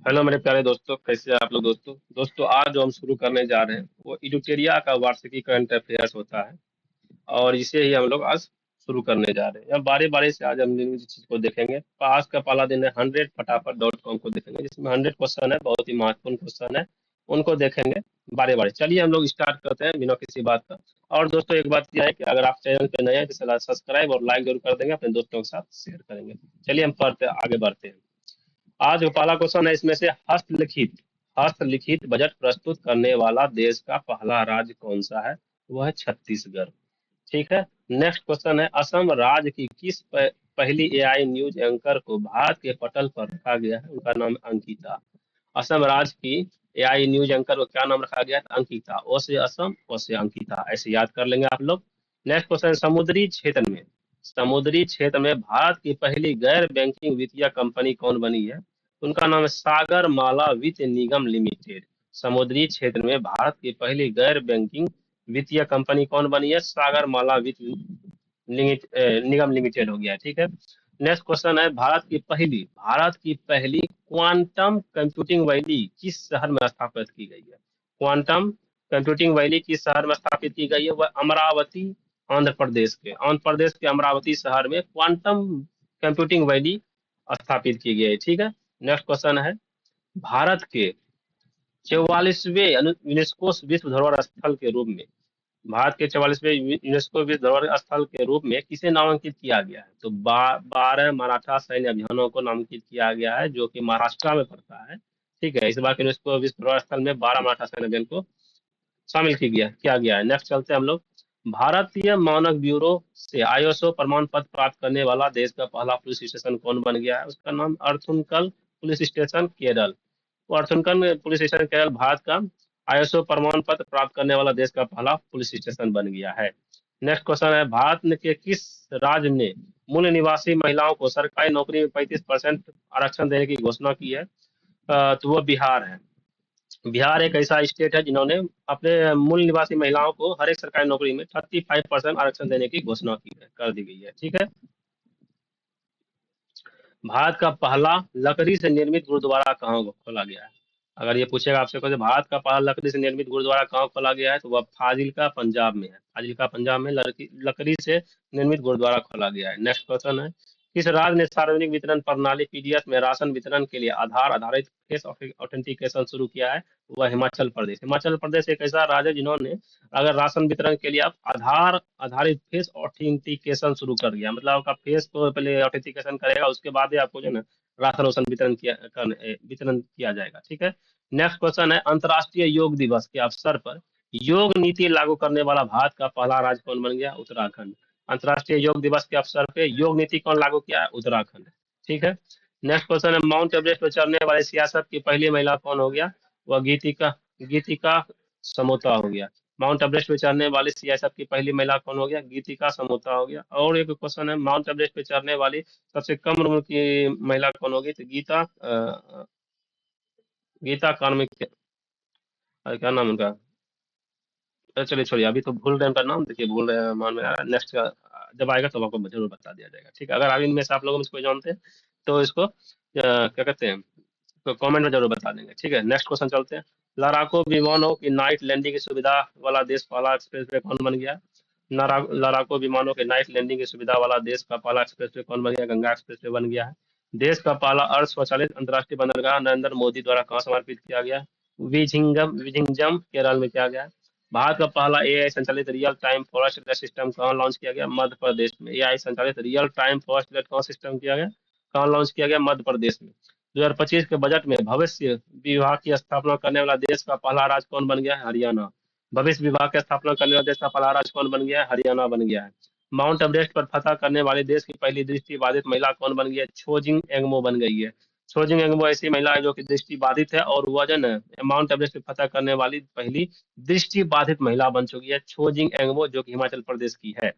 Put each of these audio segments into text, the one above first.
Hello मेरे प्यारे दोस्तों, कैसे हैं आप लोग। दोस्तों आज जो हम शुरू करने जा रहे हैं वो इडुटेरिया का वार्षिकी करंट अफेयर्स होता है। और इसे ही हम लोग आज शुरू करने जा रहे हैं। अब बारी बारी से आज हम इस चीज को देखेंगे। तो आज का पहला दिन है 100 फटाफट.com को देखेंगे, जिसमें 100 क्वेश्चन है, बहुत ही महत्वपूर्ण क्वेश्चन है। उनको देखेंगे बारी बारी। चलिए हम लोग स्टार्ट करते हैं बिना किसी बात का। और दोस्तों एक बात यह है कि अगर आप चैनल पे नए हैं तो सब्सक्राइब और लाइक जरूर कर देंगे, अपने दोस्तों के साथ शेयर करेंगे। चलिए हम पढ़ते आगे बढ़ते हैं। आज जो पहला क्वेश्चन है इसमें से हस्तलिखित बजट प्रस्तुत करने वाला देश का पहला राज्य कौन सा है। वह है छत्तीसगढ़। ठीक है। नेक्स्ट क्वेश्चन है, असम राज्य की पहली एआई न्यूज एंकर को भारत के पटल पर रखा गया है। उनका नाम है अंकिता। असम राज्य की एआई न्यूज एंकर को क्या नाम रखा गया है? अंकिता। ओ से असम, ओ से अंकिता, ऐसे याद कर लेंगे आप लोग। नेक्स्ट क्वेश्चन, समुद्री क्षेत्र में भारत की पहली गैर बैंकिंग वित्तीय कंपनी कौन बनी है? उनका नाम है सागर माला वित्त निगम लिमिटेड। समुद्री क्षेत्र में भारत की पहली गैर बैंकिंग वित्तीय कंपनी कौन बनी है? सागर माला वित्त निगम लिमिटेड हो गया। ठीक है। नेक्स्ट क्वेश्चन है, भारत की पहली क्वांटम कंप्यूटिंग वैली किस शहर में स्थापित की गई है? क्वांटम कंप्यूटिंग वैली किस शहर में स्थापित की गई है? वह अमरावती, आंध्र प्रदेश के अमरावती शहर में क्वांटम कंप्यूटिंग वैली स्थापित की गई है। ठीक है। नेक्स्ट क्वेश्चन है, भारत के 44वें यूनेस्को विश्व धरोहर स्थल के रूप में भारत के 44वें यूनेस्को विश्व धरोहर स्थल के रूप में किसे नामांकित किया गया है? तो 12 मराठा सैन्य अभियानों को नामांकित किया गया है, जो कि महाराष्ट्र में पड़ता है। ठीक है। इस बार के यूनेस्को विश्व धरोहर स्थल में 12 मराठा सैन्य अभियान को शामिल किया गया है। नेक्स्ट चलते हैं हम लोग। भारतीय मानक ब्यूरो से आईएसओ प्रमाण पत्र प्राप्त करने वाला देश का पहला पुलिस स्टेशन कौन बन गया है? उसका नाम Arthunkal police station, Kerala. Arthunkal police station Kerala Bharat का आईएसओ प्रमाण पत्र प्राप्त करने वाला देश का पहला पुलिस स्टेशन बन गया है। नेक्स्ट क्वेश्चन है, भारत के किस राज्य ने मूल निवासी महिलाओं को सरकारी नौकरी में 35% आरक्षण देने की घोषणा की है? तो वो बिहार है। बिहार एक ऐसा स्टेट है जिन्होंने अपने मूल निवासी महिलाओं को हर एक सरकारी नौकरी में 35% आरक्षण देने की घोषणा की है, कर दी गई है। ठीक है। भारत का पहला लकड़ी से निर्मित गुरुद्वारा कहाँ खोला गया है? अगर ये पूछेगा आपसे क्वेश्चन, भारत का पहला लकड़ी से निर्मित गुरुद्वारा कहाँ खोला गया है, तो वह फाजिल्का पंजाब में है। फाजिल्का पंजाब में लकड़ी से निर्मित गुरुद्वारा खोला गया है। नेक्स्ट क्वेश्चन है, किस राज्य ने सार्वजनिक वितरण प्रणाली पीडीएस में राशन वितरण के लिए आधार आधारित फेस ऑथेंटिकेशन शुरू किया है? वह हिमाचल प्रदेश। हिमाचल प्रदेश एक ऐसा राज्य है जिन्होंने अगर राशन वितरण के लिए आप आधार आधारित फेस ऑथेंटिकेशन शुरू कर दिया, मतलब आपका फेस को पहले ऑथेंटिकेशन करेगा, उसके बाद ही आपको जो है ना राशन वाशन वितरण किया जाएगा। ठीक है। नेक्स्ट क्वेश्चन है, अंतर्राष्ट्रीय योग दिवस के अवसर पर योग नीति लागू करने वाला भारत का पहला राज्य कौन बन गया? उत्तराखंड। अंतर्राष्ट्रीय योग दिवस के अवसर पे योग नीति कौन लागू किया है? उत्तराखंड। ठीक है। नेक्स्ट क्वेश्चन है, माउंट एवरेस्ट पर चढ़ने वाली सियासत की पहली महिला कौन हो गया? वह गीतिका गीतिका समोता हो गया। माउंट एवरेस्ट पे चढ़ने वाली सियासत की पहली महिला कौन हो गया? गीतिका समोता हो गया। और एक क्वेश्चन है, माउंट एवरेस्ट पे चढ़ने वाली सबसे कम उम्र की महिला कौन होगी? तो गीता कार्मिक, क्या नाम उनका? चलिए छोड़िए, अभी तो भूल रहे हैं उनका नाम, देखिए भूल रहे हैं, मान में आ रहा है। नेक्स्ट जब आएगा तो आपको जरूर बता दिया जाएगा। ठीक है। अगर आप इनमें से आप लोगों में से कोई जानते हैं तो इसको क्या कहते हैं, तो कमेंट में जरूर बता देंगे। ठीक है। नेक्स्ट क्वेश्चन चलते हैं, लड़ाकू विमानों की नाइट लैंडिंग की सुविधा वाला देश पहला एक्सप्रेस वे कौन बन गया? लड़ाकू विमानों के नाइट लैंडिंग की सुविधा वाला देश का पहला एक्सप्रेस वे कौन बन गया? गंगा एक्सप्रेस वे बन गया है। देश का पहला अर्ध स्वचालित अंतर्राष्ट्रीय बंदरगाह नरेंद्र मोदी द्वारा कहाँ समर्पित किया गया? विझिंगम केरल में किया गया है। भारत का पहला एआई संचालित real time forest alert system कहाँ लॉन्च किया गया? मध्य प्रदेश में। एआई संचालित रियल टाइम फॉरेस्ट अलर्ट कहाँ सिस्टम किया गया, कहाँ लॉन्च किया गया? मध्य प्रदेश में। 2025 के बजट में भविष्य विभाग की स्थापना करने वाला देश का पहला राज्य कौन बन गया है? हरियाणा। भविष्य विभाग की स्थापना करने वाला देश का पहला राज्य कौन बन गया है? हरियाणा बन गया है। माउंट एवरेस्ट पर फतह करने वाले देश की पहली दृष्टि बाधित महिला कौन बन गई है? छोजिंग एंगमो बन गई है। छोजिंग एंगमो ऐसी महिला है जो कि दृष्टि बाधित है, और वह जो है माउंट एवरेस्ट पर फतह करने वाली पहली दृष्टि बाधित महिला बन चुकी है, छोजिंग एंगमो, जो कि हिमाचल प्रदेश की है।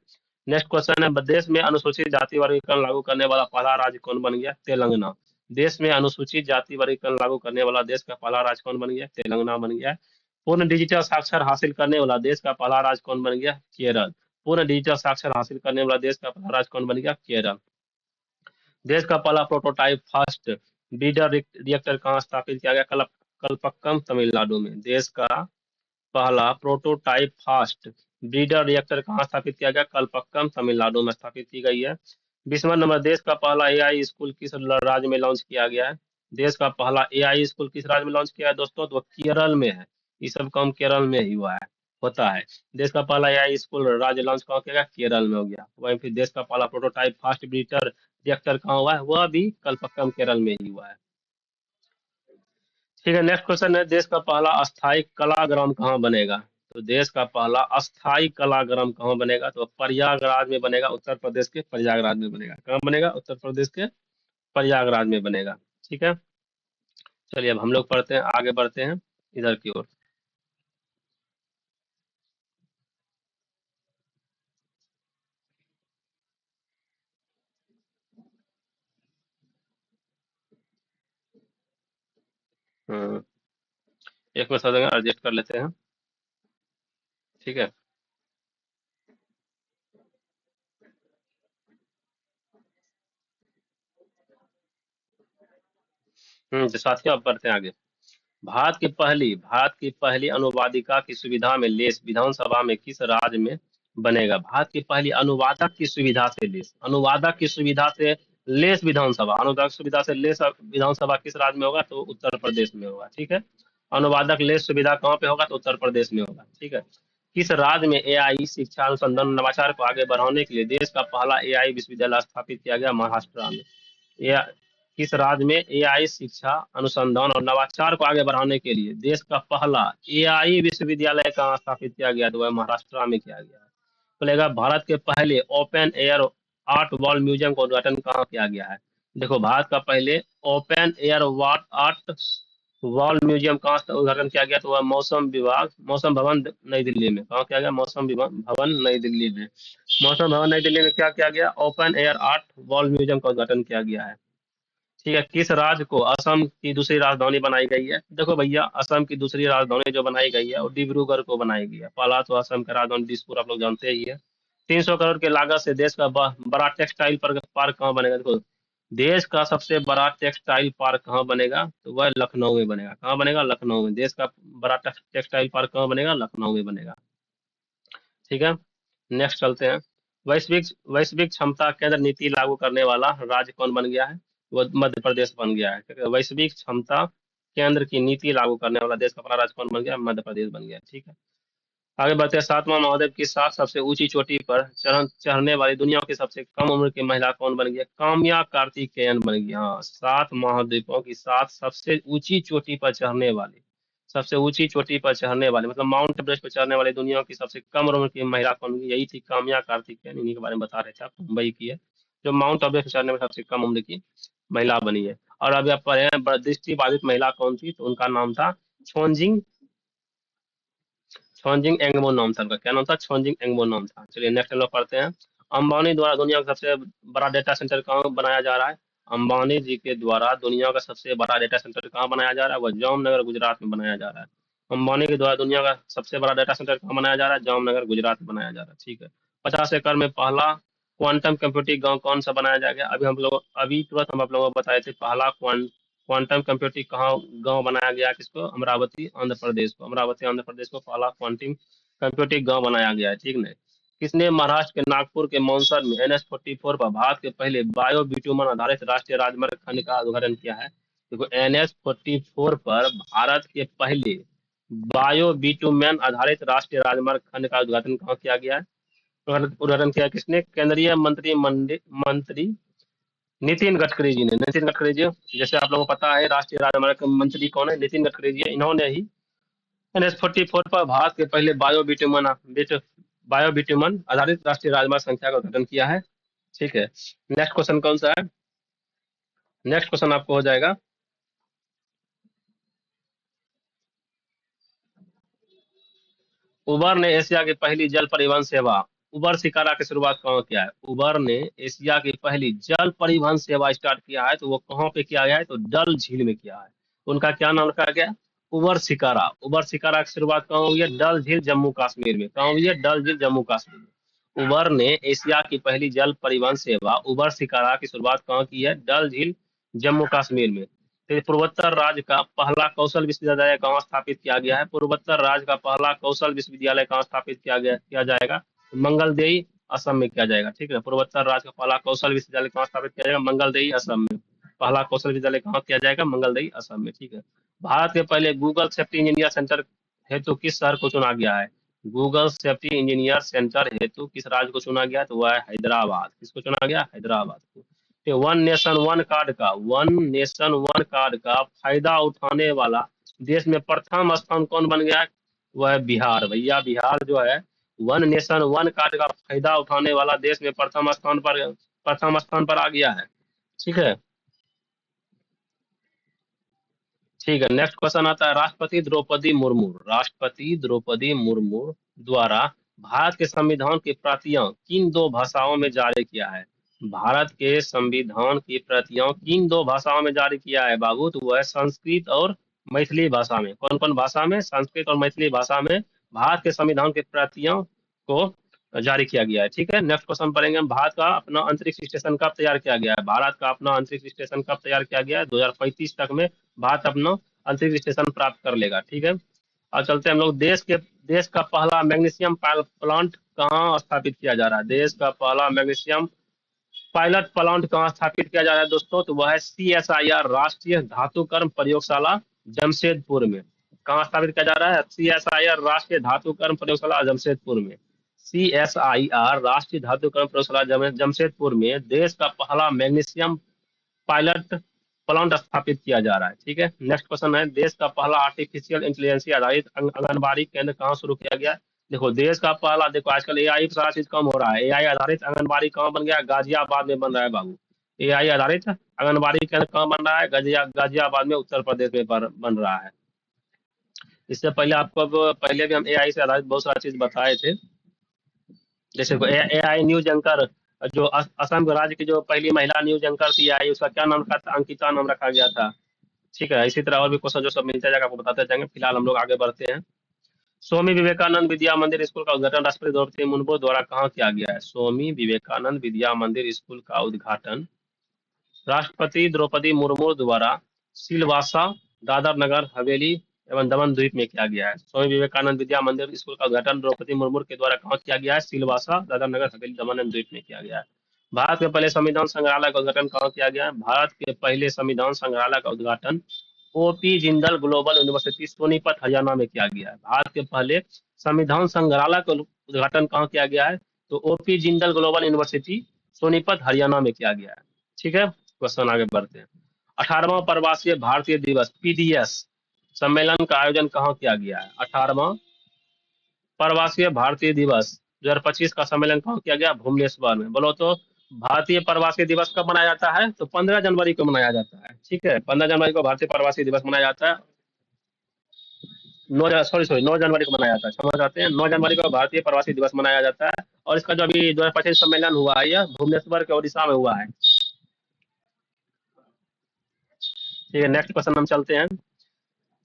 नेक्स्ट क्वेश्चन है, देश में अनुसूचित जाति वर्गीकरण लागू करने वाला पहला राज्य कौन बन गया? तेलंगाना। देश में अनुसूचित जाति वर्गीकरण लागू करने वाला देश का पहला राज्य कौन बन गया? तेलंगाना बन गया है। पूर्ण डिजिटल साक्षर हासिल करने वाला देश का पहला राज्य कौन बन गया? केरल। पूर्ण डिजिटल साक्षर हासिल करने वाला देश का पहला राज्य कौन बन गया? केरल। देश का पहला प्रोटोटाइप फर्स्ट ब्रीडर रिएक्टर कहाँ स्थापित किया गया? कलपक्कम तमिलनाडु में। देश का पहला प्रोटोटाइप फास्ट ब्रीडर रिएक्टर कहाँ स्थापित किया गया? कलपक्कम तमिलनाडु में स्थापित की गई है। 20वां नंबर, देश का पहला एआई स्कूल किस राज्य में लॉन्च किया गया है? देश का पहला एआई स्कूल किस राज्य में लॉन्च किया है दोस्तों? तो वो केरल में है। ये सब काम केरल में ही हुआ है, होता है। देश का पहला एआई स्कूल राज्य लॉन्च कहाँ किया गया? केरल में हो गया। वहीं फिर देश का पहला प्रोटोटाइप फास्ट ब्रीडर रिएक्टर कहाँ हुआ है? वह भी कलपक्कम केरल में ही हुआ है। ठीक है, नेक्स्ट क्वेश्चन है, देश का पहला अस्थायी कलाग्राम कहाँ बनेगा? तो देश का पहला अस्थायी कलाग्राम कहाँ बनेगा? तो प्रयागराज में बनेगा, उत्तर प्रदेश के प्रयागराज में बनेगा। कहाँ बनेगा? उत्तर प्रदेश के प्रयागराज में बनेगा। ठीक है, चलिए अब हम लोग पढ़ते हैं, आगे बढ़ते हैं इधर की ओर। हम्म, एक मिनट समझेंगे, एडजस्ट कर लेते हैं। ठीक है। तो साथियों अब बढ़ते हैं आगे। भारत की पहली अनुवादिका की सुविधा में लेस विधानसभा में किस राज्य में बनेगा? भारत की पहली अनुवादक की सुविधा से लेस, अनुवादक की सुविधा से लेस विधानसभा, अनुवादक सुविधा से लेस विधानसभा किस राज्य में होगा? तो उत्तर प्रदेश में होगा। ठीक है, अनुवादक लेस सुविधा कहाँ पे होगा? तो उत्तर प्रदेश में होगा। ठीक है, किस राज्य में एआई शिक्षा अनुसंधान नवाचार को आगे बढ़ाने के लिए देश का पहला एआई विश्वविद्यालय स्थापित किया गया? महाराष्ट्र में। या किस राज्य में एआई शिक्षा अनुसंधान और नवाचार को आगे बढ़ाने के लिए देश का पहला एआई विश्वविद्यालय कहाँ स्थापित किया गया? तो वह महाराष्ट्र में किया गया है। बोलेगा भारत के पहले open air art wall museum का उद्घाटन कहाँ किया गया है? देखो, भारत का पहले open air art wall museum कहाँ से उद्घाटन किया गया? तो वह मौसम भवन नई दिल्ली में। कहाँ किया गया? भवन नई दिल्ली में। मौसम भवन नई दिल्ली में क्या किया गया? Open air art wall museum का उद्घाटन किया गया है। ठीक है, किस राज्य को असम की दूसरी राजधानी बनाई गई है? देखो भैया, असम की दूसरी राजधानी जो बनाई गई है वो डिब्रूगढ़ को बनाई गई है। पहला तो असम का राजधानी दिसपुर, आप लोग जानते ही है। 300 करोड़ के लागत से देश का बड़ा टेक्सटाइल पार्क कहाँ बनेगा? देखो, देश का सबसे बड़ा टेक्सटाइल पार्क कहाँ बनेगा? तो वह लखनऊ में बनेगा। कहाँ बनेगा? लखनऊ में। देश का बड़ा टेक्सटाइल पार्क कहाँ बनेगा? लखनऊ में बनेगा। ठीक है, नेक्स्ट चलते हैं। वैश्विक वैश्विक क्षमता केंद्र नीति लागू करने वाला राज्य कौन बन गया है? वो मध्य प्रदेश बन गया है। ठीक है? वैश्विक क्षमता केंद्र की नीति लागू करने वाला देश का पहला राज्य कौन बन गया? मध्य प्रदेश बन गया। ठीक है, आगे बढ़ते हैं। सातवां महादेव की सात सबसे ऊंची चोटी पर चढ़ने वाली दुनिया की सबसे कम उम्र की महिला कौन बन गई? काम्या कार्तिकेयन बन गई। हाँ, सात महाद्वीपों की सात सबसे ऊंची चोटी पर चढ़ने वाली, सबसे ऊंची चोटी पर चढ़ने वाली मतलब माउंट एवरेस्ट पर चढ़ने वाली दुनिया की सबसे कम उम्र की महिला कौन बनी? यही थी काम्या कार्तिकेयन। इन्हीं के बारे में बता रहे थे आप, मुंबई की है, जो माउंट एवरेस्ट पर चढ़ने में सबसे कम उम्र की महिला बनी है। और अभी आप पढ़े हैं दृष्टि बाधित महिला कौन थी? तो उनका नाम था छोनजिंग छोनजिंग एंगमो नाम था उनका। क्या नाम था? छोनजिंग एंगमो नाम था। चलिए नेक्स्ट हम लोग पढ़ते हैं। अंबानी द्वारा दुनिया का सबसे बड़ा डेटा सेंटर कहाँ बनाया जा रहा है? अंबानी जी के द्वारा दुनिया का सबसे बड़ा डेटा सेंटर कहाँ बनाया जा रहा है? वह जामनगर गुजरात में बनाया जा रहा है। अंबानी के द्वारा दुनिया का सबसे बड़ा डेटा सेंटर कहाँ बनाया जा रहा है? जामनगर गुजरात में बनाया जा रहा है। ठीक है, 50 एकड़ में पहला क्वांटम कंप्यूटिंग गांव कौन सा बनाया जाएगा? अभी तुरंत हम आप लोगों को बताए थे, पहला क्वांटम कंप्यूटिंग कहाँ गांव बनाया गया? किसको? अमरावती आंध्र प्रदेश को। अमरावती आंध्र प्रदेश को पहला क्वांटम कंप्यूटिंग गांव बनाया गया है। ठीक है, किसने महाराष्ट्र के नागपुर के मौनसर में NH-44 पर भारत के पहले बायो बिटुमन आधारित राष्ट्रीय राजमार्ग खंड का उद्घाटन किया है? देखो, NH-44 पर भारत के पहले बायो बिटुमन आधारित राष्ट्रीय राजमार्ग खंड का उद्घाटन कहाँ किया गया है? उद्घाटन किया किसने? केंद्रीय मंत्री नितिन गडकरी जी ने। नितिन गडकरी जी, जैसे आप लोगों को पता है, राष्ट्रीय राजमार्ग के मंत्री कौन है? नितिन गडकरी जी। इन्होंने ही NH-44 पर भारत के पहले बायो बिटुमन आधारित राष्ट्रीय राजमार्ग संख्या का उद्घाटन किया है। ठीक है, नेक्स्ट क्वेश्चन कौन सा है? नेक्स्ट क्वेश्चन आपको हो जाएगा, उबर ने एशिया की पहली जल परिवहन सेवा उबर शिकारा की शुरुआत कहाँ किया है? उबर ने एशिया की पहली जल परिवहन सेवा स्टार्ट किया है, तो वो कहाँ पे किया गया है? तो डल झील में किया है। उनका क्या नाम रखा गया? उबर शिकारा। उबर शिकारा की शुरुआत कहाँ हुई है? डल झील जम्मू कश्मीर में। कहाँ हुई है? डल झील जम्मू कश्मीर में। उबर ने एशिया की पहली जल परिवहन सेवा उबर शिकारा की शुरुआत कहाँ की है? डल झील जम्मू कश्मीर में। तो पूर्वोत्तर राज्य का पहला कौशल विश्वविद्यालय कहाँ स्थापित किया गया है? पूर्वोत्तर राज्य का पहला कौशल विश्वविद्यालय कहाँ स्थापित किया जाएगा? मंगलदेई, असम में किया जाएगा। ठीक है, पूर्वोत्तर राज्य का पहला कौशल विश्वविद्यालय कहाँ स्थापित किया जाएगा? मंगलदेई, असम में। पहला कौशल विद्यालय कहाँ किया जाएगा? मंगलदेई, असम में। ठीक है। भारत के पहले गूगल सेफ्टी इंजीनियर सेंटर हेतु किस शहर को चुना गया है? गूगल सेफ्टी इंजीनियर सेंटर हेतु किस राज्य को चुना गया? तो वह है हैदराबाद। किसको चुना गया? हैदराबाद को। वन नेशन वन कार्ड का, वन नेशन वन कार्ड का फायदा उठाने वाला देश में प्रथम स्थान कौन बन गया? वह है बिहार। भैया बिहार जो है वन नेशन वन कार्ड का फायदा उठाने वाला देश में प्रथम स्थान पर आ गया है। ठीक है। ठीक है, नेक्स्ट क्वेश्चन आता है, राष्ट्रपति द्रौपदी मुर्मू द्वारा भारत के संविधान की प्रतियां किन दो भाषाओं में जारी किया है? भारत के संविधान की प्रतियां किन दो भाषाओं में जारी किया है बाबू? तो वह है संस्कृत और मैथिली भाषा में। कौन कौन भाषा में? संस्कृत और मैथिली भाषा में भारत के संविधान की प्रतियां को जारी किया गया है। ठीक है, नेक्स्ट क्वेश्चन पढ़ेंगे हम, भारत का अपना अंतरिक्ष स्टेशन कब तैयार किया गया है? भारत का अपना अंतरिक्ष स्टेशन कब तैयार किया गया है? 2035 तक में भारत अपना अंतरिक्ष स्टेशन प्राप्त कर लेगा। ठीक है। और चलते हैं हम लोग, देश का पहला मैग्नीशियम प्लांट कहाँ स्थापित किया जा रहा है? देश का पहला मैग्नीशियम पायलट प्लांट कहाँ स्थापित किया जा रहा है दोस्तों? तो वह है CSIR राष्ट्रीय धातुकर्म प्रयोगशाला जमशेदपुर में। कहाँ स्थापित किया जा रहा है? CSIR राष्ट्रीय धातुकर्म प्रयोगशाला जमशेदपुर में। CSIR राष्ट्रीय धातुकर्म प्रयोगशाला जमशेदपुर में देश का पहला मैग्नीशियम पायलट प्लांट स्थापित किया जा रहा है। ठीक है। नेक्स्ट क्वेश्चन है, देश का पहला आर्टिफिशियल इंटेलिजेंस आधारित आंगनबाड़ी केंद्र कहाँ शुरू किया गया? देखो देश का पहला, देखो आजकल AI पे सारा चीज कम हो रहा है। AI आधारित आंगनबाड़ी कहाँ बन गया? गाजियाबाद में बन रहा है बाबू। AI आधारित आंगनबाड़ी केंद्र कहाँ बन रहा है? गाजियाबाद में, उत्तर प्रदेश में बन रहा है। इससे पहले आपको, पहले भी हम AI से आधारित बहुत सारा चीज बताए थे। जैसे AI न्यूज एंकर, जो असम राज्य की जो पहली महिला न्यूज एंकर थी AI, उसका क्या नाम रखा था? अंकिता नाम रखा गया था। ठीक है, इसी तरह और भी क्वेश्चन जो सब मिलते जाएगा आपको बताते जाएंगे। फिलहाल हम लोग आगे बढ़ते हैं। स्वामी विवेकानंद विद्या मंदिर स्कूल का उद्घाटन राष्ट्रपति द्रौपदी मुर्मू द्वारा कहाँ किया गया है? स्वामी विवेकानंद विद्या मंदिर स्कूल का उद्घाटन राष्ट्रपति द्रौपदी मुर्मू द्वारा सिलवासा, दादर नगर हवेली एवं दमन द्वीप में किया गया है। स्वामी विवेकानंद विद्या मंदिर स्कूल का उद्घाटन द्रौपदी मुर्मू के द्वारा कहाँ किया गया है? सिलवासा, दादर नगर हवेली दमन एवं द्वीप में किया गया है। भारत के पहले संविधान संग्रहालय का उद्घाटन कहाँ किया गया है? भारत के पहले संविधान संग्रहालय का उद्घाटन OP Jindal global university Sonipat Haryana में किया गया है। भारत के पहले संविधान संग्रहालय का उद्घाटन कहाँ किया गया है? तो OP Jindal global university Sonipat Haryana में किया गया है। ठीक है, क्वेश्चन आगे बढ़ते हैं। 18वां प्रवासीय भारतीय दिवस PDS सम्मेलन का आयोजन कहाँ किया गया है? 18वां प्रवासीय भारतीय दिवस 2025 का सम्मेलन कहाँ किया गया? भुवनेश्वर में। बोलो तो भारतीय प्रवासी दिवस कब मनाया जाता है? तो 15 जनवरी को मनाया जाता है। ठीक है, 15 जनवरी को भारतीय प्रवासी दिवस मनाया जाता है। 9 जनवरी को मनाया जाता है, समझ आते हैं। 9 जनवरी को भारतीय प्रवासी दिवस मनाया जाता है। और इसका जो अभी 2025 सम्मेलन हुआ है, यह भुवनेश्वर के ओडिशा में हुआ है। ठीक है, नेक्स्ट क्वेश्चन हम चलते हैं।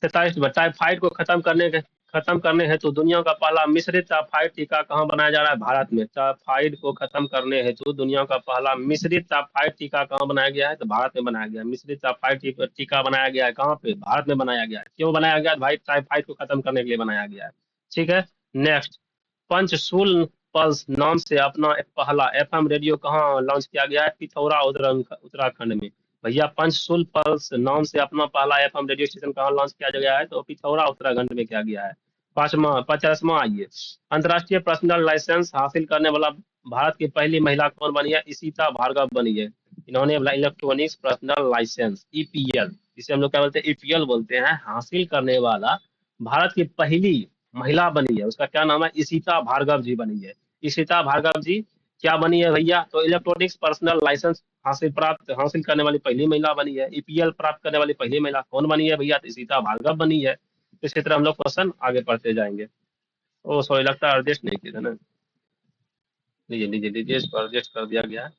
43 टाइफाइड को खत्म करने हेतु दुनिया का पहला मिश्रित टाइफाइड टीका कहाँ बनाया जा रहा है? भारत में। टाइफाइड को खत्म करने हेतु दुनिया का पहला मिश्रित टाइफाइड टीका कहाँ बनाया गया है? तो भारत में बनाया गया। मिश्रित टाइफाइड टीका बनाया गया है कहाँ पे? भारत में बनाया गया है। क्यों बनाया गया भाई? टाइफाइड को खत्म करने के लिए बनाया गया है। ठीक है, नेक्स्ट, पंचशूल पल्स नाम से अपना पहला FM रेडियो कहाँ लॉन्च किया गया है? पिथौरा उत्तराखंड में। भैया पंचशूल पल्स नाम से अपना पहला FM रेडियो स्टेशन कहाँ लॉन्च किया गया है? तो पिथौरा उत्तराखंड में किया गया है। 50वां आइए, अंतर्राष्ट्रीय पर्सनल लाइसेंस हासिल करने वाला भारत की पहली महिला कौन बनी है? इशिता भार्गव बनी है। इन्होंने इलेक्ट्रॉनिक्स पर्सनल लाइसेंस EPL, जिसे हम लोग क्या बोलते हैं? EPL बोलते हैं, हासिल करने वाला भारत की पहली महिला बनी है। उसका क्या नाम है? इशिता भार्गव जी बनी है। इशिता भार्गव जी क्या बनी है भैया? तो इलेक्ट्रॉनिक्स पर्सनल लाइसेंस हासिल करने वाली पहली महिला बनी है। EPL प्राप्त करने वाली पहली महिला कौन बनी है भैया? तो सीता भार्गव बनी है। तो इसी तरह हम लोग क्वेश्चन आगे पढ़ते जाएंगे। ओ सॉरी, लगता है एडजस्ट नहीं किया था ना। लीजिए लीजिए लीजिए, इस पर एडजस्ट कर दिया गया है।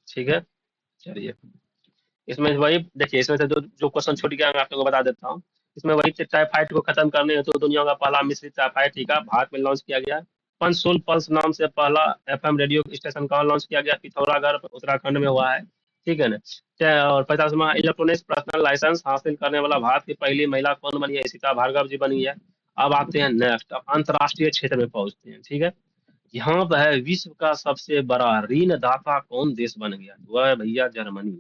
ठीक है, चलिए। इसमें वही देखिए, इसमें से जो जो क्वेश्चन छूट गया मैं आप लोगों को बता देता हूँ। इसमें वही टाइफाइड को खत्म करने हेतु दुनिया का पहला मिश्रित टाइफाइड टीका भारत में लॉन्च किया गया। पंचशूल पल्स नाम से पहला FM रेडियो स्टेशन कहाँ लॉन्च किया गया? पिथौरागढ़ उत्तराखंड में हुआ है। ठीक है ना। और 50वां इलेक्ट्रॉनिक्स पर्सनल लाइसेंस हासिल करने वाला भारत की पहली महिला कौन बनी है? सीता भार्गव जी बनी है। अब आते हैं नेक्स्ट, अब अंतर्राष्ट्रीय क्षेत्र में पहुंचते हैं, ठीक है। यहाँ पर है विश्व का सबसे बड़ा ऋणदाता कौन देश बन गया? वह है भैया जर्मनी।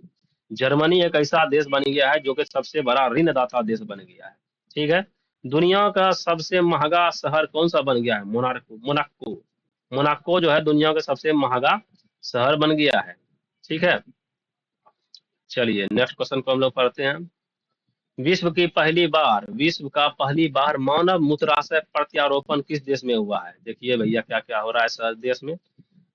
जर्मनी एक ऐसा देश बन गया है जो कि सबसे बड़ा ऋणदाता देश बन गया है, ठीक है। दुनिया का सबसे महंगा शहर कौन सा बन गया है? मोनाको। मोनाको, मोनाको जो है दुनिया का सबसे महंगा शहर बन गया है, ठीक है। चलिए नेक्स्ट क्वेश्चन को हम लोग पढ़ते हैं। विश्व का पहली बार मानव मूत्राशय प्रत्यारोपण किस देश में हुआ है? देखिए भैया क्या क्या हो रहा है सर देश में।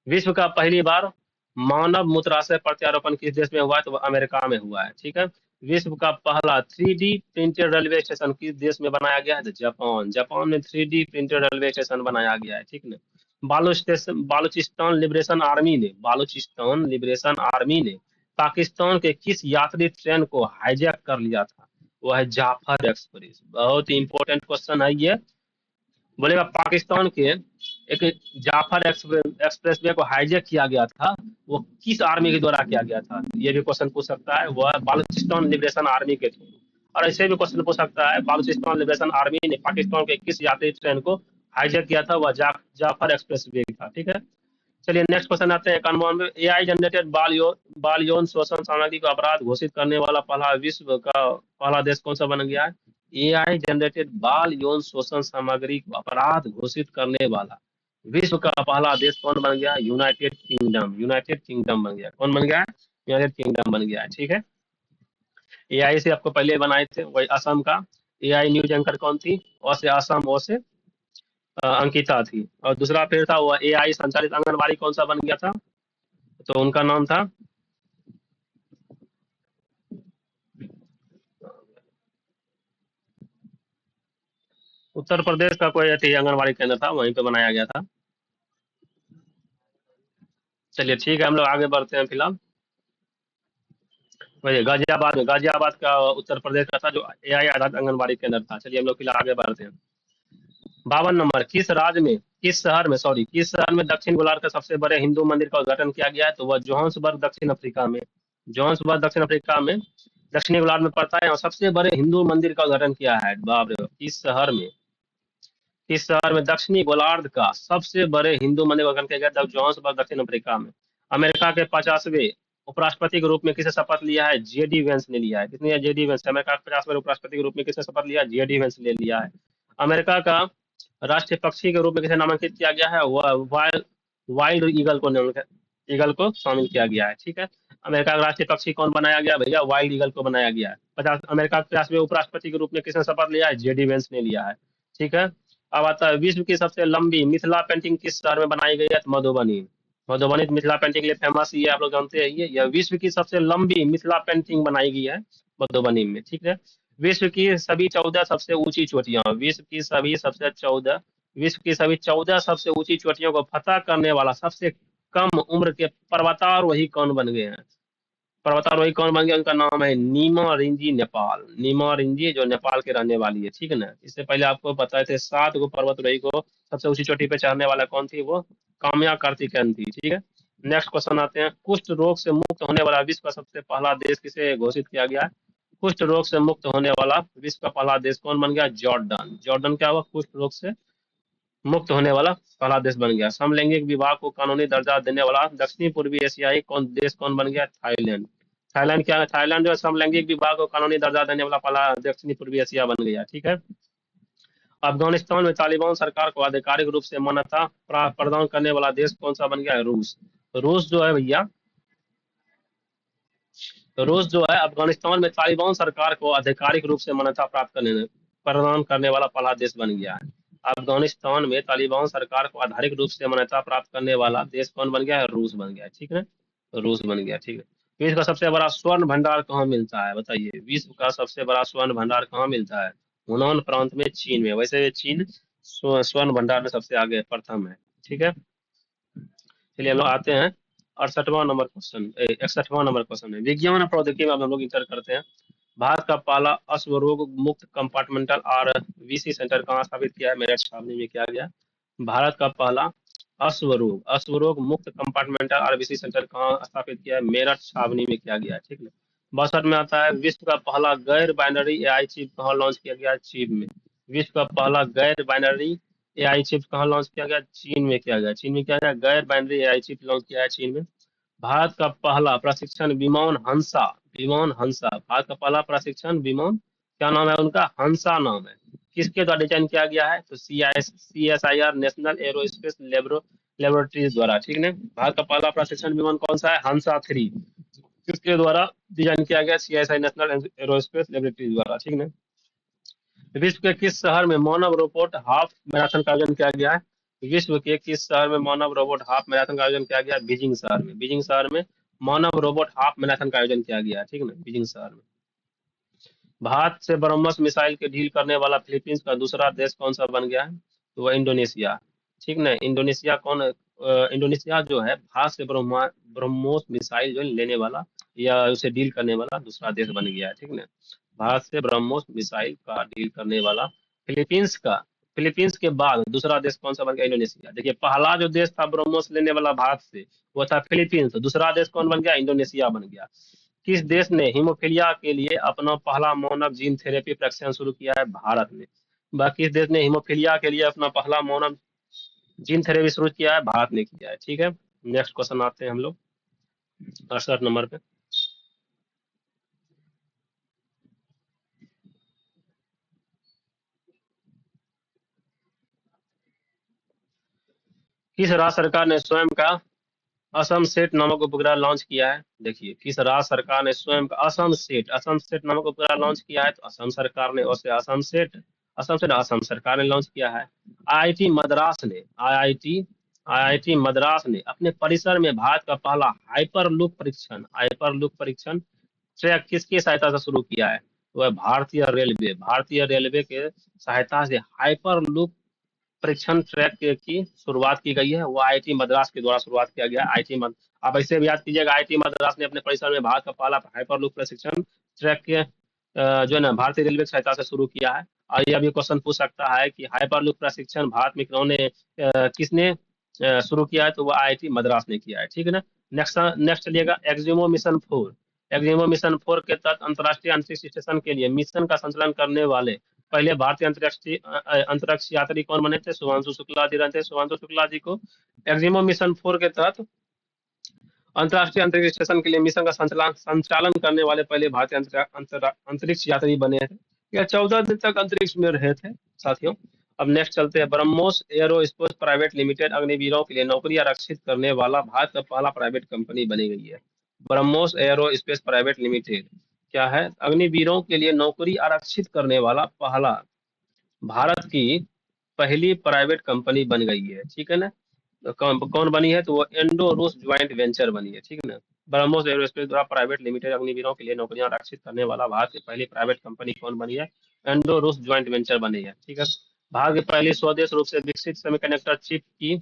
विश्व का पहली बार मानव मूत्राशय प्रत्यारोपण किस देश में हुआ है? तो वह अमेरिका में हुआ है, ठीक है। विश्व का पहला 3D प्रिंटेड रेलवे स्टेशन किस देश में बनाया गया है? तो जापान। जापान में 3D प्रिंटेड रेलवे स्टेशन बनाया गया है, ठीक है। बालूचिस्तान लिबरेशन आर्मी ने पाकिस्तान के किस यात्री ट्रेन को हाईजैक कर लिया था? वो है जाफर एक्सप्रेस। बहुत ही इंपॉर्टेंट क्वेश्चन है ये। बोलेगा पाकिस्तान के एक जाफर एक्सप्रेस वे को हाईजैक किया गया था, वो किस आर्मी के द्वारा किया गया था? ये भी क्वेश्चन पूछ सकता है। वह बालूचिस्तान लिबरेशन आर्मी के थ्रू। और ऐसे भी क्वेश्चन पूछ सकता है, बालूचिस्तान लिबरेशन आर्मी ने पाकिस्तान के किस यात्री ट्रेन को हाईजैक किया था? वह जाफर एक्सप्रेस वे था, ठीक है। चलिए नेक्स्ट क्वेश्चन आते हैं 91 में। एआई जनरेटेड बाल यौन शोषण सामग्री को अपराध घोषित करने वाला पहला विश्व का पहला देश कौन सा बन गया है? एआई जनरेटेड बाल यौन शोषण सामग्री को अपराध घोषित करने वाला विश्व का पहला देश कौन बन गया? United kingdom. यूनाइटेड किंगडम बन गया। कौन बन गया है? यूनाइटेड किंगडम बन गया है, ठीक है। एआई से आपको पहले बनाए थे वही असम का। एआई न्यूज एंकर कौन थी? ओ से असम, ओ से अंकिता थी। और दूसरा फिर था वो एआई संचालित आंगनबाड़ी कौन सा बन गया था? तो उनका नाम था, उत्तर प्रदेश का कोई ऐसी आंगनबाड़ी केंद्र था, वहीं पे बनाया गया था। चलिए ठीक है, हम लोग आगे बढ़ते हैं फिलहाल। वही गाजियाबाद का उत्तर प्रदेश का था जो एआई आधारित आंगनबाड़ी केंद्र था। चलिए हम लोग फिलहाल आगे बढ़ते हैं। 52 नंबर, किस शहर में दक्षिण गोलार्ध का सबसे बड़े हिंदू मंदिर का उद्घाटन किया गया है? तो वह जोहान्सबर्ग दक्षिण अफ्रीका में। जोहान्सबर्ग दक्षिण अफ्रीका में दक्षिणी गोलार्ध में पड़ता है और सबसे बड़े हिंदू मंदिर का उद्घाटन किया है। बाप रे बाप, किस शहर में दक्षिणी गोलार्ध का सबसे बड़े हिंदू मंदिर का उद्घाटन किया गया था? जोहान्सबर्ग दक्षिण अफ्रीका में। अमेरिका के 50वें उपराष्ट्रपति के रूप में किसे शपथ लिया है? जेडी वेंस ने लिया है। किसने? JD Vance. अमेरिका के 50वें उपराष्ट्रपति के रूप में किसने शपथ लिया? जेडी वेंस ने लिया है। अमेरिका का राष्ट्रीय पक्षी के रूप में किसे नामांकित किया गया है? वह वाइल्ड वाइल्ड ईगल को शामिल किया गया है, ठीक है। अमेरिका का राष्ट्रीय पक्षी कौन बनाया गया भैया? वाइल्ड ईगल को बनाया गया है। अमेरिका के 50वें उपराष्ट्रपति के रूप में किसने शपथ लिया है? जेडी वेंस ने लिया है, ठीक है। अब आता है विश्व की सबसे लंबी मिथिला पेंटिंग किस शहर में बनाई गई है? तो मधुबनी। मधुबनी मिथिला पेंटिंग के लिए फेमस, ये आप लोग जानते हैं। ये यह विश्व की सबसे लंबी मिथिला पेंटिंग बनाई गई है मधुबनी में, ठीक है। विश्व की सभी 14 सबसे ऊंची चोटियां, विश्व की सभी 14 सबसे ऊंची चोटियों को फतह करने वाला सबसे कम उम्र के पर्वतारोही कौन बन गए हैं? पर्वतारोही कौन बन गया? उनका नाम है नीमा रिंजी नेपाल। नीमा रिंजी जो नेपाल के रहने वाली है, ठीक है ना। इससे पहले आपको बताए थे 7 गो पर्वतारोही को सबसे ऊंची चोटी पे चढ़ने वाला कौन थी? वो काम्या कार्तिकेयन थी, ठीक है। नेक्स्ट क्वेश्चन आते हैं। कुष्ठ रोग से मुक्त होने वाला विश्व का सबसे पहला देश किसे घोषित किया गया है? कुष्ठ रोग से मुक्त होने वाला विश्व का पहला देश कौन बन गया? जॉर्डन। जॉर्डन क्या हुआ? कुष्ठ रोग से मुक्त होने वाला पहला देश बन गया। समलैंगिक विवाह को कानूनी दर्जा देने वाला दक्षिणी पूर्वी एशियाई देश कौन बन गया? थाईलैंड। थाईलैंड क्या है? थाईलैंड जो है समलैंगिक विवाह को कानूनी दर्जा देने वाला पहला दक्षिणी पूर्वी एशिया बन गया, ठीक है। अफगानिस्तान में तालिबान सरकार को आधिकारिक रूप से मान्यता प्रदान करने वाला देश कौन सा बन गया है? रूस। रूस जो है भैया, रूस जो है अफगानिस्तान में तालिबान सरकार को आधिकारिक रूप से मान्यता प्राप्त करने प्रदान करने वाला पहला देश बन गया है। अफगानिस्तान में तालिबान सरकार को आधारिक रूप से मान्यता प्राप्त करने वाला देश कौन बन गया है? रूस बन गया है, ठीक है। रूस बन गया, ठीक है। विश्व का सबसे बड़ा स्वर्ण भंडार कहाँ मिलता है? बताइए, विश्व का सबसे बड़ा स्वर्ण भंडार कहाँ मिलता है? हुनान प्रांत में, चीन में। वैसे चीन स्वर्ण भंडार में सबसे आगे प्रथम है, ठीक है। चलिए हम लोग आते हैं 61वां नंबर क्वेश्चन है। विज्ञान और प्रौद्योगिकी में अब हम लोग इंटर करते हैं। भारत का पहला अश्व रोग मुक्त कंपार्टमेंटल आरबीसी सेंटर कहाँ स्थापित किया है? मेरठ छावनी में किया गया। भारत का पहला अश्वरोग मुक्त कंपार्टमेंटल आरबीसी सेंटर कहाँ स्थापित किया है? मेरठ छावनी में किया गया है। ठीक है। 62 में आता है, विश्व का पहला गैर बाइनरी एआई चिप कहाँ लॉन्च किया गया है? चीन में। विश्व का पहला गैर बाइनरी एआई चिप कहाँ लॉन्च किया गया? चीन में किया गया। चीन में किया गया गैर बाइनरी एआई चिप लॉन्च किया है चीन में। भारत का पहला प्रशिक्षण विमान हंसा, भारत का पहला प्रशिक्षण विमान, क्या नाम है उनका? हंसा नाम है। किसके द्वारा डिजाइन किया गया है? तो CSIR नेशनल एरोस्पेस लेबोरेटरीज द्वारा। ठीक है। भारत का पहला प्रशिक्षण विमान कौन सा है? हंसा 3। किसके द्वारा डिजाइन किया गया? CSI नेशनल एरोस्पेस लेबोरेटरीज द्वारा। ठीक है। विश्व के किस शहर में मानव रोबोट हाफ मैराथन का आयोजन किया गया है? विश्व के किस शहर में मानव रोबोट हाफ मैराथन का आयोजन किया गया है? बीजिंग शहर में। बीजिंग शहर में मानव रोबोट हाफ मैराथन का आयोजन किया गया है। ठीक है ना, बीजिंग शहर में। भारत से ब्रह्मोस मिसाइल के डील करने वाला फिलीपींस का दूसरा देश कौन सा बन गया है? तो वह इंडोनेशिया। ठीक ना, इंडोनेशिया कौन इंडोनेशिया जो है भारत से ब्रह्मोस मिसाइल जो लेने वाला या उसे डील करने वाला दूसरा देश बन गया है। ठीक ना, भारत से ब्रह्मोस मिसाइल का डील करने वाला फिलीपींस का, फिलीपींस के बाद दूसरा देश कौन सा बन गया? इंडोनेशिया। देखिए, पहला जो देश था ब्रह्मोस लेने वाला भारत से, वो था फिलीपींस। दूसरा देश कौन बन गया? इंडोनेशिया बन गया। किस देश ने हीमोफीलिया के लिए अपना पहला मानव जीन थेरेपी परीक्षण शुरू किया है? भारत ने। बाकी किस देश ने हीमोफीलिया के लिए अपना पहला मानव जीन थेरेपी शुरू किया है? भारत ने किया है। ठीक है। नेक्स्ट क्वेश्चन आते हैं हम लोग 68 नंबर पे। किस राज्य सरकार ने स्वयं का असम सेट नामक उपग्रह लॉन्च किया है? देखिए, किस राज्य सरकार ने स्वयं का असम सेट नामक उपग्रह लॉन्च किया है? तो असम सरकार ने, और से असम सेट असम सरकार ने लॉन्च किया है। आईआईटी मद्रास ने आईआईटी मद्रास ने अपने परिसर में भारत का पहला हाइपरलूप परीक्षण ट्रैक किसकी सहायता से शुरू किया है? वह भारतीय रेलवे के सहायता से हाइपरलूप परीक्षण ट्रैक की शुरुआत की गई है। वो आईआईटी मद्रास के द्वारा शुरुआत किया गया है। आप ऐसे भी याद कीजिएगा, आईआईटी मद्रास ने अपने परिसर में भारत का पहला हाइपरलूप प्रशिक्षण ट्रैक के जो है ना भारतीय रेलवे की सहायता से शुरू किया है। और यह भी क्वेश्चन पूछ सकता है कि हाइपरलूप प्रशिक्षण भारत में किसने शुरू किया है? तो वो आईआईटी मद्रास ने किया है। ठीक है ना। नेक्स्ट चलिएगा, एक्जिमो मिशन 4 के तहत अंतर्राष्ट्रीय अंतरिक्ष स्टेशन के लिए मिशन का संचालन करने वाले पहले भारतीय अंतरिक्ष यात्री कौन बने थे? शुभांशु शुक्ला जी रहते। शुभांशु शुक्ला जी को एक्जिमो मिशन 4 के तहत अंतर्राष्ट्रीय अंतरिक्ष स्टेशन के लिए मिशन का संचालन संचालन करने वाले पहले भारतीय अंतरिक्ष यात्री बने थे। यह 14 दिन तक अंतरिक्ष में रहे थे साथियों। अब नेक्स्ट चलते हैं, ब्रह्मोस एयरोस्पेस प्राइवेट लिमिटेड अग्निवीरों के लिए नौकरी आरक्षित करने वाला भारत का पहला प्राइवेट कंपनी बनी गई है। ब्रह्मोस एयरोस्पेस प्राइवेट लिमिटेड क्या है? अग्निवीरों के लिए नौकरी आरक्षित करने वाला पहला भारत की पहली प्राइवेट कंपनी बन गई है। ठीक है ना। तो कौन बनी है? तो वो इंडो रूस ज्वाइंट वेंचर बनी है। ठीक है ना। ब्रह्मोस एरोस्पेस द्वारा प्राइवेट लिमिटेड अग्निवीरों के लिए नौकरियां आरक्षित करने वाला भारत की पहली प्राइवेट कंपनी कौन बनी है? इंडो रूस ज्वाइंट वेंचर बनी है। ठीक है। भारत की पहली स्वदेश रूप से विकसित सेमीकंडक्टर चिप की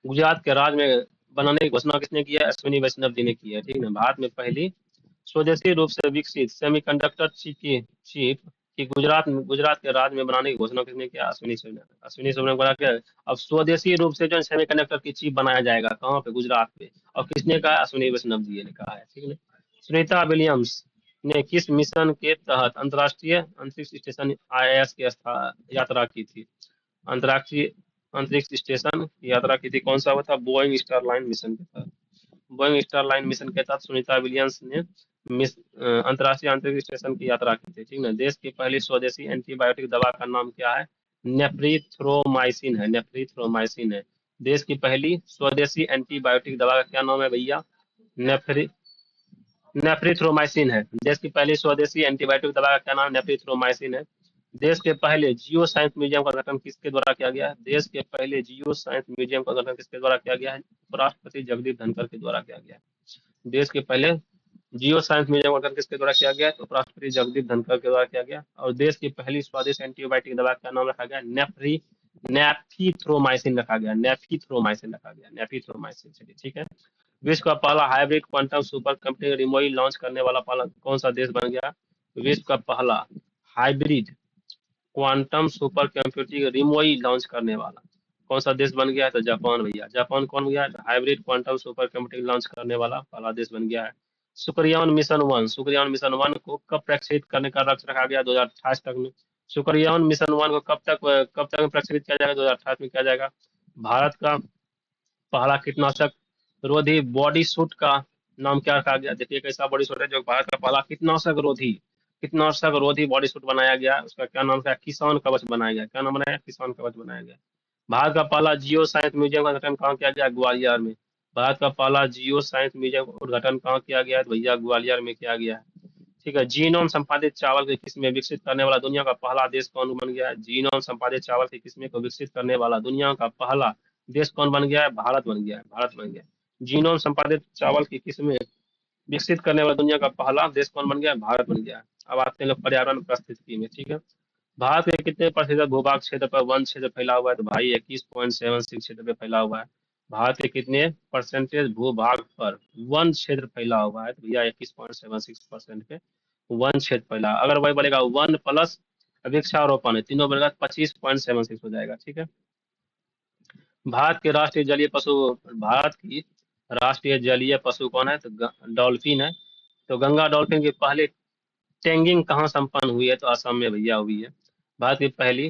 गुजरात के राज्य में बनाने की घोषणा किसने की है? अश्विनी वैष्णव जी ने की है। ठीक है। भारत में पहली स्वदेशी रूप से विकसित सेमीकंडक्टर चिप की गुजरात के राज्य में बनाने की घोषणा किसने किया? अश्विनी सोमन ने बोला कि अब स्वदेशी रूप से जो सेमीकंडक्टर की चिप बनाया जाएगा, कहाँ पे? गुजरात पे। और किसने कहा? अश्विनी वैष्णव जी ने कहा है। ठीक है। सुनीता विलियम्स ने किस मिशन के तहत अंतर्राष्ट्रीय अंतरिक्ष स्टेशन ISS की यात्रा की थी? अंतर्राष्ट्रीय अंतरिक्ष स्टेशन की यात्रा की थी, कौन सा हुआ था? बोइंग स्टारलाइन मिशन के तहत। बोइंग स्टारलाइन मिशन के तहत सुनीता विलियम्स ने अंतर्राष्ट्रीय अंतरिक्ष स्टेशन की यात्रा की थी। ठीक है। देश की पहली स्वदेशी एंटीबायोटिक दवा का नाम क्या है? नेफ्रीथ्रोमाइसिन है। देश की पहली स्वदेशी एंटीबायोटिक दवा का क्या नाम है भैया? नेफ्री नेफ्रीथ्रोमाइसिन है। देश की पहली स्वदेशी एंटीबायोटिक दवा का क्या नाम? नेफ्रीथ्रोमाइसिन है। देश के पहले जियो साइंस म्यूजियम का गठन किसके द्वारा किया गया है? देश के पहले जियो साइंस म्यूजियम का गठन किसके द्वारा किया गया है? उपराष्ट्रपति जगदीप धनखड़ के द्वारा किया गया है। देश के पहले जियो साइंस म्यूजियम का गठन किसके द्वारा किया गया है? तो उपराष्ट्रपति जगदीप धनखड़ के द्वारा किया गया। और देश की पहली स्वादिष्ट एंटीबायोटिक दवा का नाम रखा गया नेफीथ्रोमाइसिन रखा गया। नेफीथ्रोमाइसिन। चलिए, ठीक है। विश्व का पहला हाइब्रिड क्वांटम सुपर कंप्यूटिंग रिमोई लॉन्च करने वाला पहला कौन सा देश बन गया? विश्व का पहला हाइब्रिड क्वांटम सुपर कंप्यूटिंग रिमोई लॉन्च करने वाला कौन सा देश बन गया है? तो जापान भैया। जापान कौन गया है? तो hybrid quantum super computing launch करने वाला पहला देश बन गया है। शुक्रयान मिशन 1 को कब प्रक्षेपित करने का लक्ष्य रखा गया? 2028 तक में। शुक्रयान मिशन 1 को कब तक में प्रक्षेपित किया जाएगा? 2028 में किया जाएगा। भारत का पहला कीटनाशक रोधी बॉडी सूट का नाम क्या रखा गया? देखिए कैसा बॉडी सूट है जो भारत का पहला कीटनाशक रोधी बॉडी सूट बनाया गया। उसका क्या नाम था? किसान कवच बनाया गया। क्या नाम बनाया? किसान कवच बनाया गया। भारत का पहला जियो साइंस म्यूजियम का उद्घाटन कहाँ किया गया? ग्वालियर में। भारत का पहला जियो साइंस म्यूजियम का उद्घाटन कहाँ किया गया है? तो भैया ग्वालियर में किया गया है। ठीक है। जीनोम संपादित चावल की किस्में विकसित करने वाला दुनिया का पहला देश कौन बन गया है? जीनोम संपादित चावल की किस्में को विकसित करने वाला दुनिया का पहला देश कौन बन गया है? भारत बन गया है। भारत बन गया है। जीनोम संपादित चावल की किस्में विकसित करने वाला दुनिया का पहला देश कौन बन गया है? भारत बन गया है। अब आते हैं लोग पर्यावरण पारिस्थितिकी में। ठीक है। भारत के कितने प्रतिशत भूभाग क्षेत्र पर वन क्षेत्र फैला हुआ है? तो भाई 21.76 क्षेत्र पे फैला हुआ है। भारत के कितने परसेंटेज भूभाग पर वन क्षेत्र फैला हुआ है? तो भैया 21.76% पे वन क्षेत्र फैला। अगर वही बोलेगा वन प्लस वृक्षारोपण है, तीनों बनेगा 25.76 हो जाएगा। ठीक है। भारत के राष्ट्रीय जलीय पशु भारत की राष्ट्रीय जलीय पशु कौन है? तो डॉल्फिन है। तो गंगा डॉल्फिन की पहली टैगिंग कहाँ संपन्न हुई है? तो असम में भैया हुई है। भारत की पहली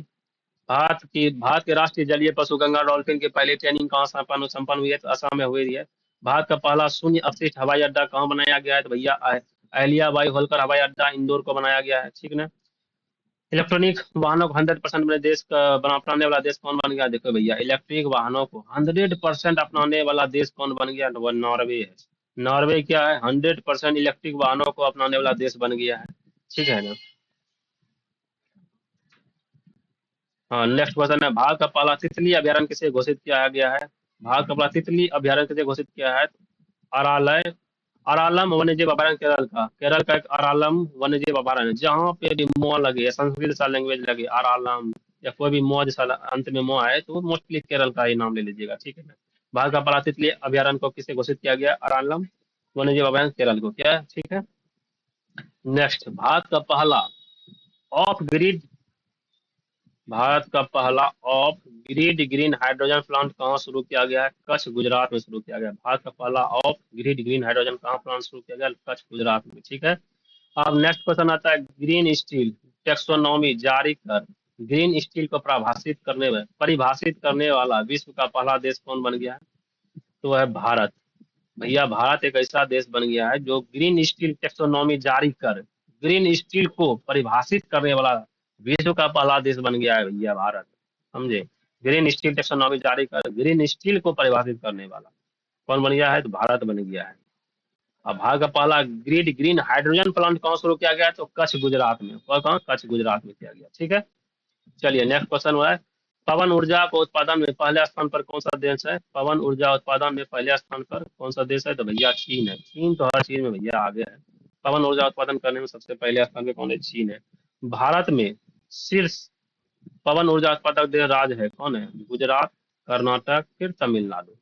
भारत के राष्ट्रीय जलीय पशु गंगा डॉल्फिन की पहली ट्रेनिंग कहाँ संपन्न हुई है? तो असम में हुई है। भारत का पहला शून्य अपशिष्ट हवाई अड्डा कहाँ बनाया गया है? तो भैया अहिल्याबाई होलकर हवाई अड्डा इंदौर को बनाया गया है। ठीक ना। इलेक्ट्रॉनिक वाहनों को 100% अपने देश का अपनाने वाला देश कौन बन गया? देखो भैया, इलेक्ट्रिक वाहनों को 100% अपनाने वाला देश कौन बन गया? तो वो नॉर्वे है। नॉर्वे क्या है? 100% इलेक्ट्रिक वाहनों को अपनाने वाला देश बन गया है। ठीक है ना। हाँ, नेक्स्ट क्वेश्चन है, भारत का पहला तितली अभ्यारण्य किसे घोषित किया गया है? भारत का पहला तितली अभ्यारण्य किसे घोषित किया है? अरालय अरालम वन्यजीव अभ्यारण्य केरल का एक अरालम वन्यजीव अभ्यारण्य है, जहाँ पे भी मोह लगे, संस्कृत सा लैंग्वेज लगे, अरालम या कोई भी मोह जैसा अंत में मोह आए तो मोस्टली केरल का ही नाम ले लीजिएगा। ठीक है ना। भारत का पहला तितली अभ्यारण्य को किसे घोषित किया गया? अरालम वन्यजीव अभ्यारण्य केरल को। क्या है? ठीक है। नेक्स्ट, भारत का पहला of grid green hydrogen plant कहाँ शुरू किया गया है? कच्छ गुजरात में शुरू किया गया। भारत का पहला ऑफ ग्रिड ग्रीन हाइड्रोजन कहाँ प्लांट शुरू किया गया? कच्छ गुजरात में। ठीक है। अब नेक्स्ट क्वेश्चन आता है, ग्रीन स्टील टेक्सोनॉमी जारी कर ग्रीन स्टील को परिभाषित करने वाला विश्व का पहला देश कौन बन गया है? तो वह है भारत। भैया भारत एक ऐसा देश बन गया है जो ग्रीन स्टील टेक्सोनॉमी जारी कर ग्रीन स्टील को परिभाषित करने वाला विश्व का पहला देश बन गया है भैया भारत। समझे। ग्रीन स्टील टेक्सोनॉमी जारी कर ग्रीन स्टील को परिभाषित करने वाला कौन बन गया है? तो भारत बन गया है। अब भारत का पहला ग्रीन हाइड्रोजन प्लांट कहाँ शुरू किया गया है? तो कच्छ गुजरात में। और कहाँ? कच्छ गुजरात में किया गया। ठीक है। चलिए नेक्स्ट क्वेश्चन हुआ है, पवन ऊर्जा को उत्पादन में पहले स्थान पर कौन सा देश है? पवन ऊर्जा उत्पादन में पहले स्थान पर कौन सा देश है? तो भैया चीन है। चीन तो हर चीज में भैया आगे है। पवन ऊर्जा उत्पादन करने में सबसे पहले स्थान पे कौन है? चीन है। भारत में शीर्ष पवन ऊर्जा उत्पादक देश राज्य है कौन है? गुजरात, कर्नाटक, फिर तमिलनाडु।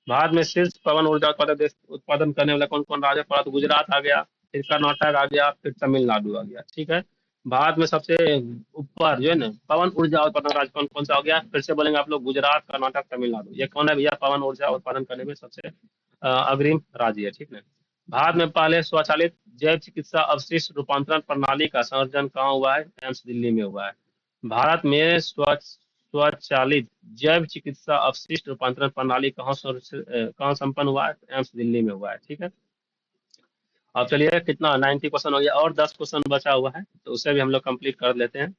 भारत में शीर्ष पवन ऊर्जा उत्पादक देश उत्पादन करने वाला कौन कौन राज्य है? पहला तो गुजरात आ गया, फिर कर्नाटक आ गया, फिर तमिलनाडु आ गया। ठीक है। भारत में सबसे ऊपर जो है ना पवन ऊर्जा उत्पादन राज्य कौन कौन सा हो गया? फिर से बोलेंगे आप लोग, गुजरात, कर्नाटक, तमिलनाडु। ये कौन है भैया? पवन ऊर्जा उत्पादन करने में सबसे अग्रिम राज्य है। ठीक है। भारत में पहले स्वचालित जैव चिकित्सा अवशिष्ट रूपांतरण प्रणाली का संवर्धन कहाँ हुआ है? एम्स दिल्ली में हुआ है। भारत में स्वचालित जैव चिकित्सा अवशिष्ट रूपांतरण प्रणाली कहाँ संपन्न हुआ है? एम्स दिल्ली में हुआ है। ठीक है। अब चलिए, कितना 90 क्वेश्चन हो गया, और 10 क्वेश्चन बचा हुआ है तो उसे भी हम लोग कंप्लीट कर लेते हैं।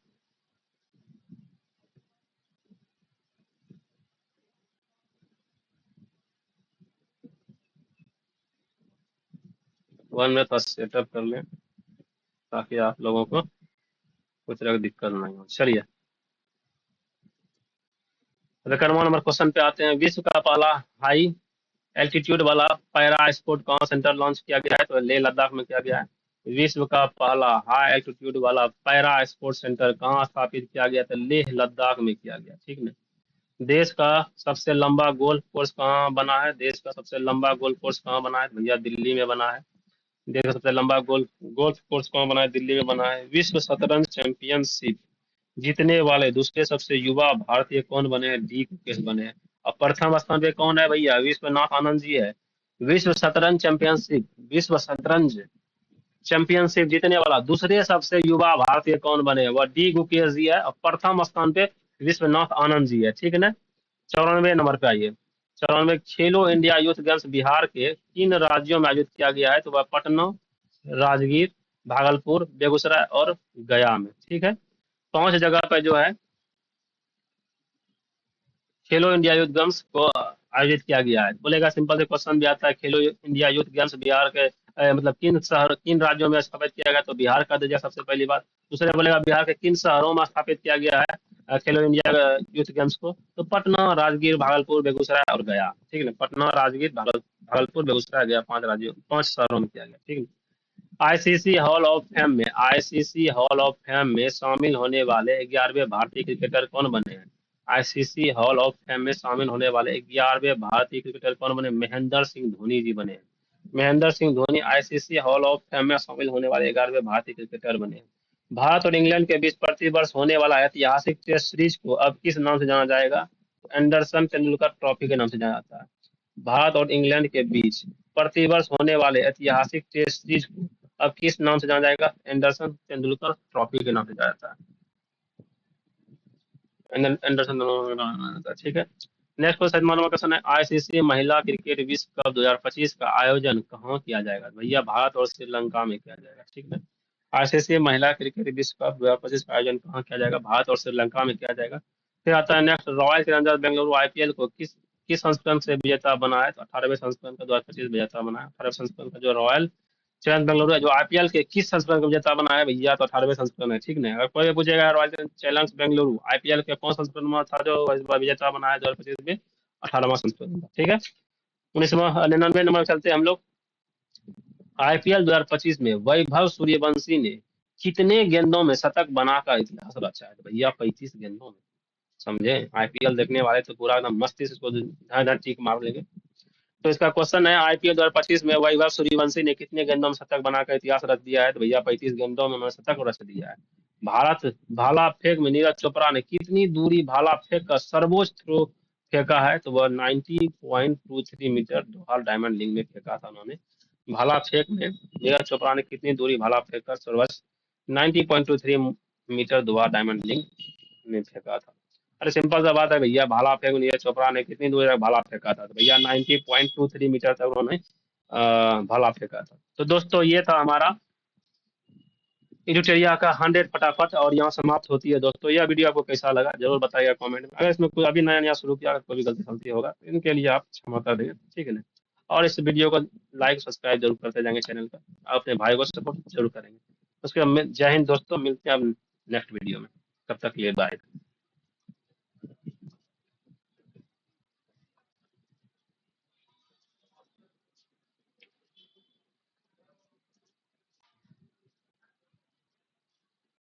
वन में थोड़ा सेटअप कर लें ताकि आप लोगों को कुछ तरह की दिक्कत नहीं हो। चलिए, रिकॉर्ड नंबर क्वेश्चन पे आते हैं। विश्व का पहला हाई एल्टीट्यूड वाला पैरा स्पोर्ट कहाँ सेंटर लॉन्च किया गया है? तो लेह लद्दाख में किया गया है। विश्व का पहला हाई एल्टीट्यूड वाला पैरा स्पोर्ट सेंटर कहाँ स्थापित किया गया? तो लेह लद्दाख में किया गया। ठीक है। देश का सबसे लंबा गोल्फ कोर्स कहाँ बना है? देश का सबसे लंबा गोल्फ कोर्स कहाँ बना है? भैया दिल्ली में बना है। देश का सबसे लंबा गोल्फ गोल्फ कोर्स कहाँ बना है? दिल्ली में बना है। विश्व शतरंज चैंपियनशिप जीतने वाले दूसरे सबसे युवा भारतीय कौन बने हैं? डी गुकेश बने हैं। और प्रथम स्थान पे कौन है भैया? विश्वनाथ आनंद जी है। विश्व शतरंज चैंपियनशिप, विश्व शतरंज चैंपियनशिप जीतने वाला दूसरे सबसे युवा भारतीय कौन बने हैं? वह डी गुकेश जी है। और प्रथम स्थान पे विश्वनाथ आनंद जी है। ठीक है ना? 94 नंबर पे आइए। 94, खेलो इंडिया यूथ गेम्स बिहार के किन राज्यों में आयोजित किया गया है? तो वह पटना, राजगीर, भागलपुर, बेगूसराय और गया में। ठीक है, 5 जगह पे जो है खेलो इंडिया यूथ गेम्स को आयोजित किया गया है। बोलेगा, सिंपल से क्वेश्चन भी आता है, खेलो इंडिया यूथ गेम्स बिहार के मतलब किन शहर किन राज्यों में स्थापित किया गया? तो बिहार का दर्जा सबसे पहली बात। दूसरा बोलेगा, बिहार के किन शहरों में स्थापित किया गया है खेलो इंडिया यूथ गेम्स को? तो पटना, राजगीर, भागलपुर, बेगूसराय और गया। ठीक है ना? पटना, राजगीर, भागलपुर, बेगूसराय, गया, 5 राज्यों 5 शहरों में किया गया। ठीक है। आईसीसी हॉल ऑफ फेम में आईसीसी हॉल ऑफ फेम में शामिल होने वाले 11वें भारतीय क्रिकेटर कौन बने हैं? आईसीसी हॉल ऑफ फेम में शामिल होने वाले 11वें भारतीय क्रिकेटर कौन बने? महेंद्र सिंह धोनी जी बने हैं। Mahendra Singh Dhoni ICC hall of fame में शामिल होने वाले 11वें भारतीय क्रिकेटर बने हैं। भारत और इंग्लैंड के बीच प्रतिवर्ष होने वाला ऐतिहासिक टेस्ट सीरीज को अब किस नाम से जाना जाएगा? एंडरसन तेंदुलकर ट्रॉफी के नाम से जाना जाता है। भारत और इंग्लैंड के बीच प्रतिवर्ष होने वाले ऐतिहासिक टेस्ट सीरीज को अब किस नाम से जाना जाएगा? एंडरसन तेंदुलकर ट्रॉफी के नाम से जाना जाता है। एंडरसन तेंदुलकर, ठीक है। नेक्स्ट क्वेश्चन, नंबर क्वेश्चन है, आईसीसी महिला क्रिकेट विश्व कप 2025 का आयोजन कहाँ किया जाएगा? भैया भारत और श्रीलंका में किया जाएगा। ठीक है। आईसीसी महिला क्रिकेट विश्व कप 2025 का आयोजन कहाँ किया जाएगा? भारत और श्रीलंका में किया जाएगा। फिर आता है next, royal Challengers Bengaluru IPL को किस किस संस्करण से विजेता बना है? तो 18वें संस्करण का 2025 विजेता बना है। 18वें संस्करण का जो रॉयल चैलेंज बेंगलुरु है, जो आईपीएल के किस संस्करण का विजेता बना है भैया? तो 18वें संस्करण है। ठीक है। अगर कोई भी पूछेगा रॉयल चैलेंज बेंगलुरु आईपीएल के कौन संस्करण में था जो इस बार विजेता बना है 2025 में? 18वां संस्करण था। ठीक है। 1999 नंबर चलते हैं हम लोग। आईपीएल 2025 में वैभव सूर्यवंशी ने कितने गेंदों में शतक बनाकर इतिहास रचा है? तो भैया 35 गेंदों में। समझे? आईपीएल देखने वाले तो पूरा एकदम मस्ती से इसको धर धर टीक मार लेंगे। तो इसका क्वेश्चन है, आईपीएल 2025 में वैभव सूर्यवंशी ने कितने गेंदों में शतक बनाकर इतिहास रच दिया है? तो भैया 35 गेंदों में उन्होंने शतक रच दिया है। भारत भाला फेंक में नीरज चोपड़ा ने कितनी दूरी भाला फेंक कर सर्वोच्च थ्रो फेंका है? तो वह 90.23 मीटर दोहरा डायमंड लिंक में फेंका था उन्होंने। भाला फेंक में नीरज चोपड़ा ने कितनी दूरी भाला फेंक कर सर्वोच्च 90.23 मीटर दोहरा डायमंड लिंक में फेंका था? अरे सिंपल सा बात है भैया, भाला फेंक नीरज चोपड़ा ने कितनी दूर तक भाला फेंका था? तो भैया 90.23 मीटर तक उन्होंने भाला फेंका था। तो दोस्तों ये था हमारा इडुटेरिया का 100 फटाफट, और यहाँ समाप्त होती है। दोस्तों यह वीडियो आपको कैसा लगा जरूर बताइएगा कमेंट में। अगर इसमें कोई अभी नया नया शुरू किया, अगर कोई भी गलती सलती होगा तो इनके लिए आप क्षमा कर देंगे। ठीक है ना? और इस वीडियो को लाइक सब्सक्राइब जरूर करते जाएंगे चैनल का। आप अपने भाई को सपोर्ट जरूर करेंगे। उसके बाद जय हिंद दोस्तों, मिलते हैं अब नेक्स्ट वीडियो में। तब तक के लिए बाय।